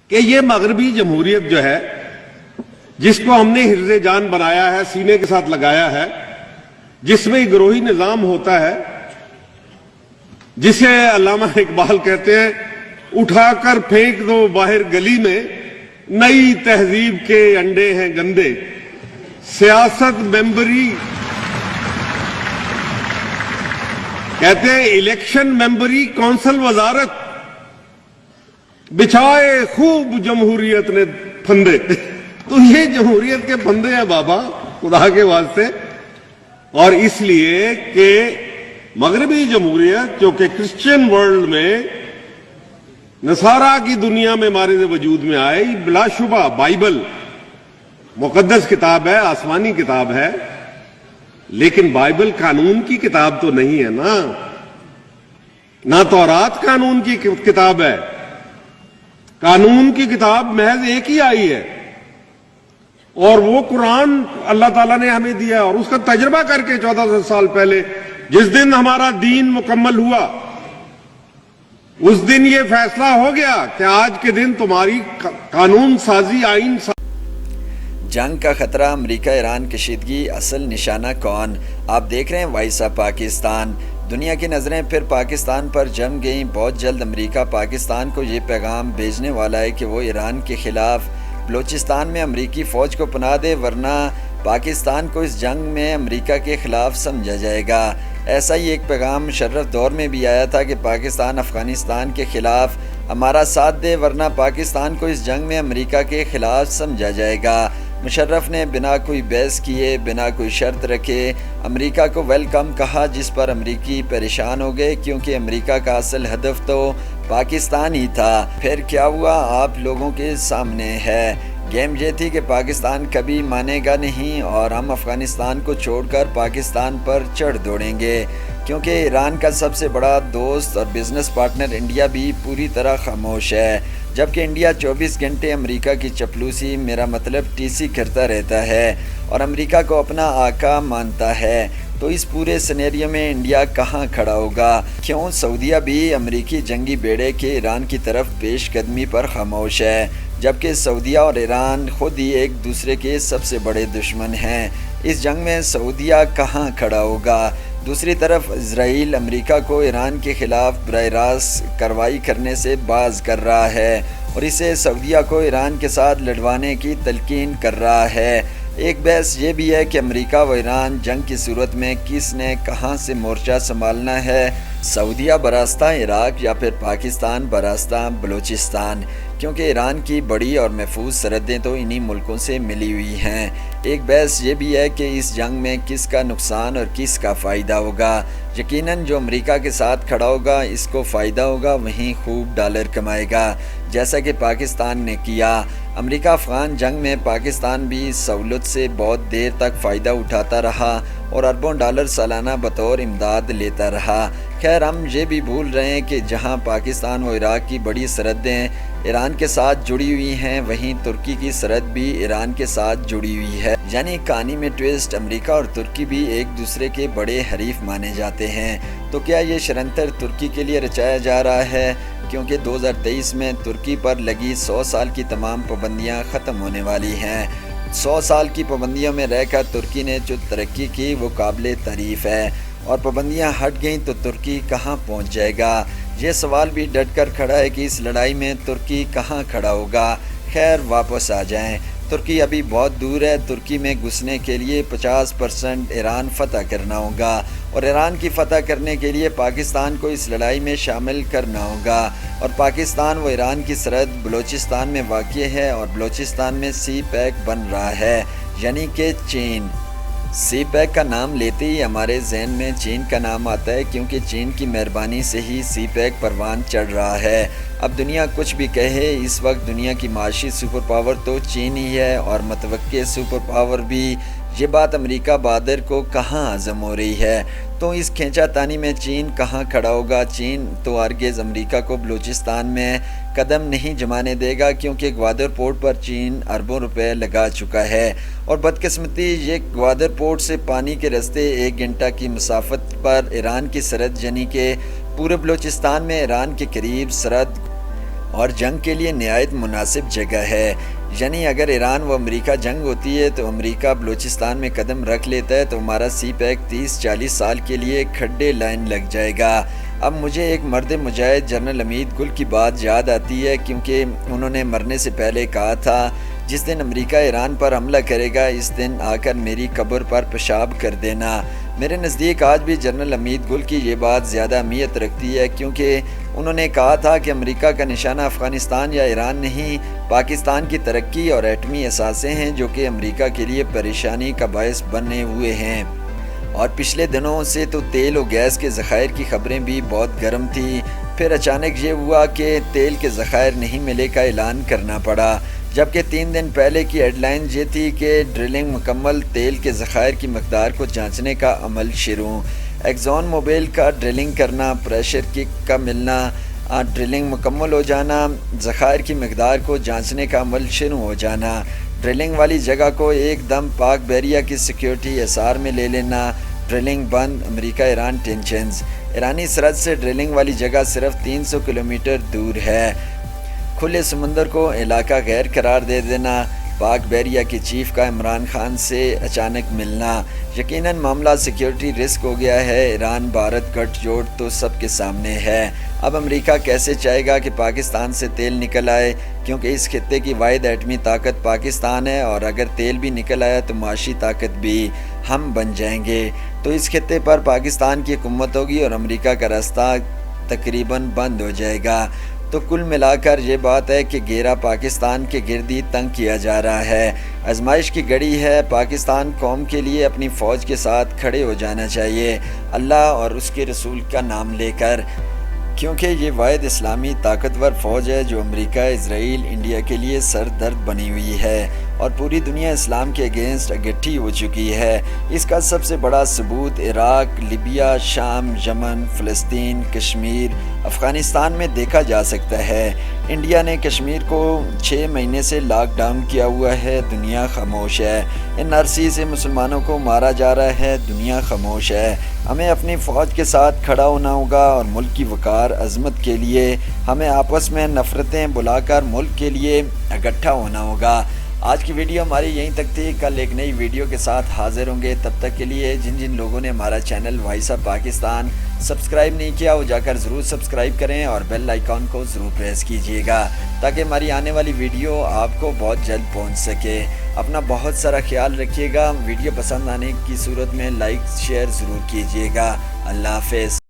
کہ یہ مغربی جمہوریت جو ہے جس کو ہم نے حرز جان بنایا ہے، سینے کے ساتھ لگایا ہے، جس میں گروہی نظام ہوتا ہے، جسے علامہ اقبال کہتے ہیں اٹھا کر پھینک دو باہر گلی میں، نئی تہذیب کے انڈے ہیں گندے، سیاست ممبری، کہتے ہیں الیکشن ممبری کونسل وزارت، بچھائے خوب جمہوریت نے پھندے۔ تو یہ جمہوریت کے پھندے ہیں بابا، خدا کے واسطے۔ اور اس لیے کہ مغربی جمہوریت جو کہ کرسچین ورلڈ میں، نصارہ کی دنیا میں مارد وجود میں آئے، بلا شبہ بائبل مقدس کتاب ہے، آسمانی کتاب ہے، لیکن بائبل قانون کی کتاب تو نہیں ہے نا، نہ تورات قانون کی کتاب ہے۔ قانون کی کتاب محض ایک ہی آئی ہے، اور وہ قرآن اللہ تعالیٰ نے ہمیں دیا، اور اس کا تجربہ کر کے 1400 سال پہلے جس دن ہمارا دین مکمل ہوا، اس دن یہ فیصلہ ہو گیا کہ آج کے دن تمہاری قانون سازی، آئین سازی۔ جنگ کا خطرہ امریکہ ایران کشیدگی، اصل نشانہ کون؟ آپ دیکھ رہے ہیں وائس آف پاکستان۔ دنیا کی نظریں پھر پاکستان پر جم گئیں۔ بہت جلد امریکہ پاکستان کو یہ پیغام بھیجنے والا ہے کہ وہ ایران کے خلاف بلوچستان میں امریکی فوج کو پناہ دے، ورنہ پاکستان کو اس جنگ میں امریکہ کے خلاف سمجھا جائے گا۔ ایسا ہی ایک پیغام مشرف دور میں بھی آیا تھا کہ پاکستان افغانستان کے خلاف ہمارا ساتھ دے، ورنہ پاکستان کو اس جنگ میں امریکہ کے خلاف سمجھا جائے گا۔ مشرف نے بنا کوئی بحث کیے، بنا کوئی شرط رکھے امریکہ کو ویلکم کہا، جس پر امریکی پریشان ہو گئے، کیونکہ امریکہ کا اصل ہدف تو پاکستان ہی تھا۔ پھر کیا ہوا آپ لوگوں کے سامنے ہے۔ گیم یہ تھی کہ پاکستان کبھی مانے گا نہیں، اور ہم افغانستان کو چھوڑ کر پاکستان پر چڑھ دوڑیں گے، کیونکہ ایران کا سب سے بڑا دوست اور بزنس پارٹنر انڈیا بھی پوری طرح خاموش ہے، جبکہ انڈیا 24 گھنٹے امریکہ کی چپلوسی، میرا مطلب ٹی سی کرتا رہتا ہے، اور امریکہ کو اپنا آقا مانتا ہے۔ تو اس پورے سینیریو میں انڈیا کہاں کھڑا ہوگا؟ کیوں سعودیہ بھی امریکی جنگی بیڑے کے ایران کی طرف پیش قدمی پر خاموش ہے، جبکہ سعودیہ اور ایران خود ہی ایک دوسرے کے سب سے بڑے دشمن ہیں۔ اس جنگ میں سعودیہ کہاں کھڑا ہوگا؟ دوسری طرف اسرائیل امریکہ کو ایران کے خلاف براہ راست کارروائی کرنے سے باز کر رہا ہے، اور اسے سعودیہ کو ایران کے ساتھ لڑوانے کی تلقین کر رہا ہے۔ ایک بحث یہ بھی ہے کہ امریکہ و ایران جنگ کی صورت میں کس نے کہاں سے مورچہ سنبھالنا ہے، سعودیہ براستہ عراق یا پھر پاکستان براستہ بلوچستان، کیونکہ ایران کی بڑی اور محفوظ سرحدیں تو انہی ملکوں سے ملی ہوئی ہیں۔ ایک بحث یہ بھی ہے کہ اس جنگ میں کس کا نقصان اور کس کا فائدہ ہوگا۔ یقیناً جو امریکہ کے ساتھ کھڑا ہوگا اس کو فائدہ ہوگا، وہیں خوب ڈالر کمائے گا، جیسا کہ پاکستان نے کیا۔ امریکہ افغان جنگ میں پاکستان بھی سہولت سے بہت دیر تک فائدہ اٹھاتا رہا اور اربوں ڈالر سالانہ بطور امداد لیتا رہا۔ خیر ہم یہ بھی بھول رہے ہیں کہ جہاں پاکستان و عراق کی بڑی سرحدیں ایران کے ساتھ جڑی ہوئی ہیں، وہیں ترکی کی سرحد بھی ایران کے ساتھ جڑی ہوئی ہے۔ یعنی کہانی میں ٹویسٹ، امریکہ اور ترکی بھی ایک دوسرے کے بڑے حریف مانے جاتے ہیں۔ تو کیا یہ شرنتر ترکی کے لیے رچایا جا رہا ہے؟ کیونکہ 2023 میں ترکی پر لگی 100 سال کی تمام پابندیاں ختم ہونے والی ہیں۔ 100 سال کی پابندیوں میں رہ کر ترکی نے جو ترقی کی وہ قابل تعریف ہے، اور پابندیاں ہٹ گئیں تو ترکی کہاں پہنچ جائے گا؟ یہ سوال بھی ڈٹ کر کھڑا ہے کہ اس لڑائی میں ترکی کہاں کھڑا ہوگا۔ خیر واپس آ جائیں، ترکی ابھی بہت دور ہے۔ ترکی میں گھسنے کے لیے 50% ایران فتح کرنا ہوگا، اور ایران کی فتح کرنے کے لیے پاکستان کو اس لڑائی میں شامل کرنا ہوگا، اور پاکستان و ایران کی سرحد بلوچستان میں واقع ہے، اور بلوچستان میں سی پیک بن رہا ہے، یعنی کہ چین۔ سی پیک کا نام لیتے ہی ہمارے ذہن میں چین کا نام آتا ہے، کیونکہ چین کی مہربانی سے ہی سی پیک پروان چڑھ رہا ہے۔ اب دنیا کچھ بھی کہے، اس وقت دنیا کی معاشی سپر پاور تو چین ہی ہے، اور متوقع سپر پاور بھی۔ یہ بات امریکہ بہادر کو کہاں ہضم ہو رہی ہے؟ تو اس کھینچا تانی میں چین کہاں کھڑا ہوگا؟ چین تو ہرگز امریکہ کو بلوچستان میں قدم نہیں جمانے دے گا، کیونکہ گوادر پورٹ پر چین اربوں روپے لگا چکا ہے، اور بدقسمتی یہ گوادر پورٹ سے پانی کے راستے 1 گھنٹہ کی مسافت پر ایران کی سرحد، یعنی کہ پورے بلوچستان میں ایران کے قریب سرحد اور جنگ کے لیے نہایت مناسب جگہ ہے۔ یعنی اگر ایران و امریکہ جنگ ہوتی ہے تو امریکہ بلوچستان میں قدم رکھ لیتا ہے تو ہمارا سی پیک 30-40 سال کے لیے کھڈے لائن لگ جائے گا۔ اب مجھے ایک مرد مجاہد جنرل حمید گل کی بات یاد آتی ہے، کیونکہ انہوں نے مرنے سے پہلے کہا تھا جس دن امریکہ ایران پر حملہ کرے گا اس دن آ کر میری قبر پر پیشاب کر دینا۔ میرے نزدیک آج بھی جنرل حمید گل کی یہ بات زیادہ اہمیت رکھتی ہے، کیونکہ انہوں نے کہا تھا کہ امریکہ کا نشانہ افغانستان یا ایران نہیں، پاکستان کی ترقی اور ایٹمی اثاثے ہیں جو کہ امریکہ کے لیے پریشانی کا باعث بنے ہوئے ہیں۔ اور پچھلے دنوں سے تو تیل و گیس کے ذخائر کی خبریں بھی بہت گرم تھیں، پھر اچانک یہ ہوا کہ تیل کے ذخائر نہیں ملے کا اعلان کرنا پڑا، جبکہ 3 دن پہلے کی ہیڈ لائن یہ تھی کہ ڈرلنگ مکمل، تیل کے ذخائر کی مقدار کو جانچنے کا عمل شروع۔ ایگزون موبل کا ڈرلنگ کرنا، پریشر کک کا ملنا، ڈرلنگ مکمل ہو جانا، ذخائر کی مقدار کو جانچنے کا عمل شروع ہو جانا، ڈرلنگ والی جگہ کو ایک دم پاک بحریہ کی سیکیورٹی احصار میں لے لینا، ڈرلنگ بند، امریکہ ایران ٹینشنز۔ ایرانی سرحد سے ڈرلنگ والی جگہ صرف 300 کلومیٹر دور ہے۔ کھلے سمندر کو علاقہ غیر قرار دے دینا، پاک بحریہ کے چیف کا عمران خان سے اچانک ملنا، یقیناً معاملہ سیکیورٹی رسک ہو گیا ہے۔ ایران بھارت گٹھ جوڑ تو سب کے سامنے ہے۔ اب امریکہ کیسے چاہے گا کہ پاکستان سے تیل نکل آئے، کیونکہ اس خطے کی واحد ایٹمی طاقت پاکستان ہے، اور اگر تیل بھی نکل آیا تو معاشی طاقت بھی ہم بن جائیں گے، تو اس خطے پر پاکستان کی حکومت ہوگی اور امریکہ کا راستہ تقریباً بند ہو جائے گا۔ تو کل ملا کر یہ بات ہے کہ گھیرا پاکستان کے گردی تنگ کیا جا رہا ہے۔ آزمائش کی گھڑی ہے، پاکستان قوم کے لیے اپنی فوج کے ساتھ کھڑے ہو جانا چاہیے، اللہ اور اس کے رسول کا نام لے کر، کیونکہ یہ واحد اسلامی طاقتور فوج ہے جو امریکہ، اسرائیل، انڈیا کے لیے سر درد بنی ہوئی ہے، اور پوری دنیا اسلام کے اگینسٹ اکٹھی ہو چکی ہے۔ اس کا سب سے بڑا ثبوت عراق، لیبیا، شام، یمن، فلسطین، کشمیر، افغانستان میں دیکھا جا سکتا ہے۔ انڈیا نے کشمیر کو 6 مہینے سے لاک ڈاؤن کیا ہوا ہے، دنیا خاموش ہے۔ NRC سے مسلمانوں کو مارا جا رہا ہے، دنیا خاموش ہے۔ ہمیں اپنی فوج کے ساتھ کھڑا ہونا ہوگا، اور ملک کی وقار عظمت کے لیے ہمیں آپس میں نفرتیں بلا کر ملک کے لیے اکٹھا ہونا ہوگا۔ آج کی ویڈیو ہماری یہیں تک تھی، کل ایک نئی ویڈیو کے ساتھ حاضر ہوں گے۔ تب تک کے لیے جن لوگوں نے ہمارا channel voice of Pakistan subscribe نہیں کیا وہ جا کر ضرور سبسکرائب کریں، اور بیل آئیکن کو ضرور پریس کیجیے گا تاکہ ہماری آنے والی ویڈیو آپ کو بہت جلد پہنچ سکے۔ اپنا بہت سارا خیال رکھیے گا، ویڈیو پسند آنے کی صورت میں لائک شیئر ضرور کیجیے گا۔ اللہ حافظ۔